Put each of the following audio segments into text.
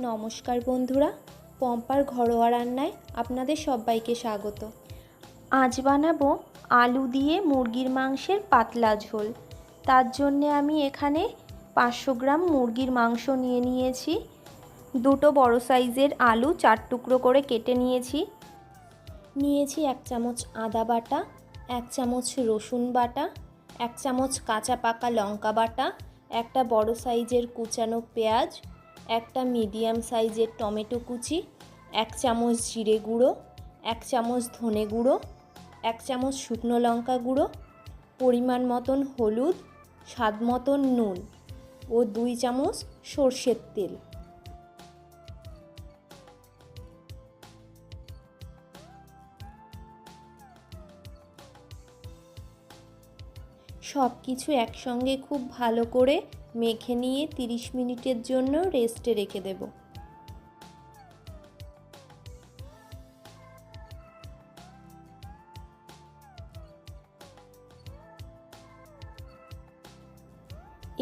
নমস্কার বন্ধুরা, পম্পার ঘরোয়া রান্নায় আপনাদের সবাইকে স্বাগত। আজ বানাবো আলু দিয়ে মুরগির মাংসের পাতলা ঝোল। তার জন্যে আমি এখানে 500 গ্রাম মুরগির মাংস নিয়ে নিয়েছি। দুটো বড় সাইজের আলু 4 টুকরো করে কেটে নিয়েছি। 1 চামচ আদা বাটা, 1 চামচ রসুন বাটা, 1 চামচ কাঁচা পাকা লঙ্কা বাটা, একটা বড় সাইজের কুচানো পেঁয়াজ, একটা মিডিয়াম সাইজের টমেটো কুচি, 1 চামচ জিরে গুঁড়ো, 1 চামচ ধনে গুঁড়ো, 1 চামচ শুকনো লঙ্কা গুঁড়ো, পরিমাণ মতন হলুদ, স্বাদ মতন নুন ও 2 চামচ সর্ষের তেল। সব কিছু একসঙ্গে খুব ভালো করে মেখে নিয়ে 30 মিনিটের জন্য রেস্টে রেখে দেব।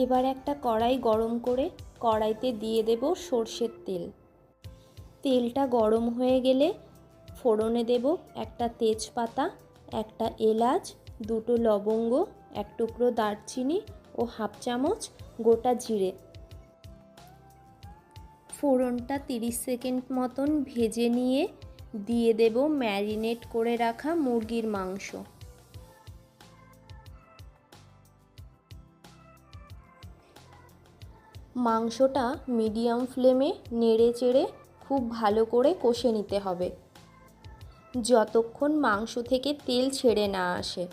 এবার একটা কড়াই গরম করে কড়াইতে দিয়ে দেব সর্ষের তেল। তেলটা গরম হয়ে গেলে ফোড়নে দেব একটা তেজপাতা, একটা এলাচ, 2টো লবঙ্গ, 1 টুকরো দারচিনি ও 1/2 চামচ গোটা জিরে। ফোড়নটা 30 সেকেন্ড মতন ভেজে নিয়ে দিয়ে দেব ম্যারিনেট করে রাখা মুরগির মাংস। মাংসটা মিডিয়াম ফ্লেমে নেড়ে চেড়ে খুব ভালো করে কষে নিতে হবে, যতক্ষণ মাংস থেকে তেল ছেড়ে না আসে।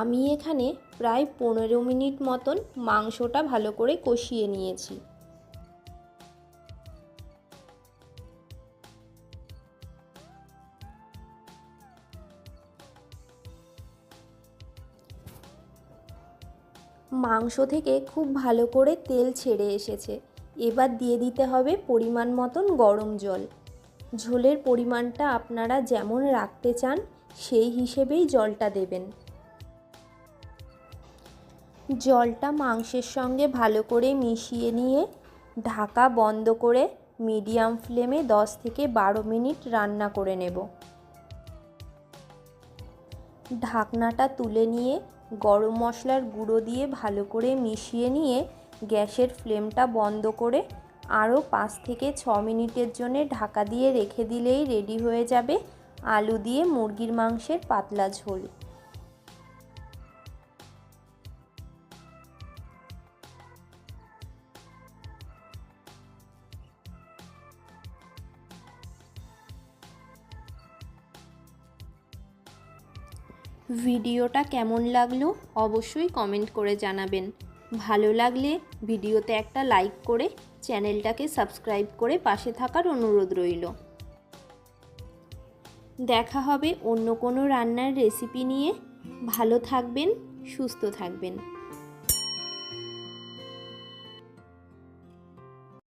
আমি এখানে প্রায় 15 মিনিট মতন মাংসটা ভালো করে কষিয়ে নিয়েছি। মাংস থেকে খুব ভালো করে তেল ছেড়ে এসেছে। এবার দিয়ে দিতে হবে পরিমাণ মতন গরম জল। ঝোলের পরিমাণটা আপনারা যেমন রাখতে চান সেই হিসেবেই জলটা দেবেন। জলটা মাংসের সঙ্গে ভালো করে মিশিয়ে নিয়ে ঢাকা বন্ধ করে মিডিয়াম ফ্লেমে 10 থেকে 12 মিনিট রান্না করে নেব। ঢাকনাটা তুলে নিয়ে গরম মশলার গুঁড়ো দিয়ে ভালো করে মিশিয়ে নিয়ে গ্যাসের ফ্লেমটা বন্ধ করে আরও 5 থেকে 6 মিনিটের জন্য ঢাকা দিয়ে রেখে দিলেই রেডি হয়ে যাবে আলু দিয়ে মুরগির মাংসের পাতলা ঝোল। ভিডিওটা কেমন লাগলো অবশ্যই কমেন্ট করে জানাবেন। ভালো লাগলে ভিডিওতে একটা লাইক করে চ্যানেলটাকে সাবস্ক্রাইব করে পাশে থাকার অনুরোধ রইল। দেখা হবে অন্য কোনো রান্নার রেসিপি নিয়ে। ভালো থাকবেন, সুস্থ থাকবেন।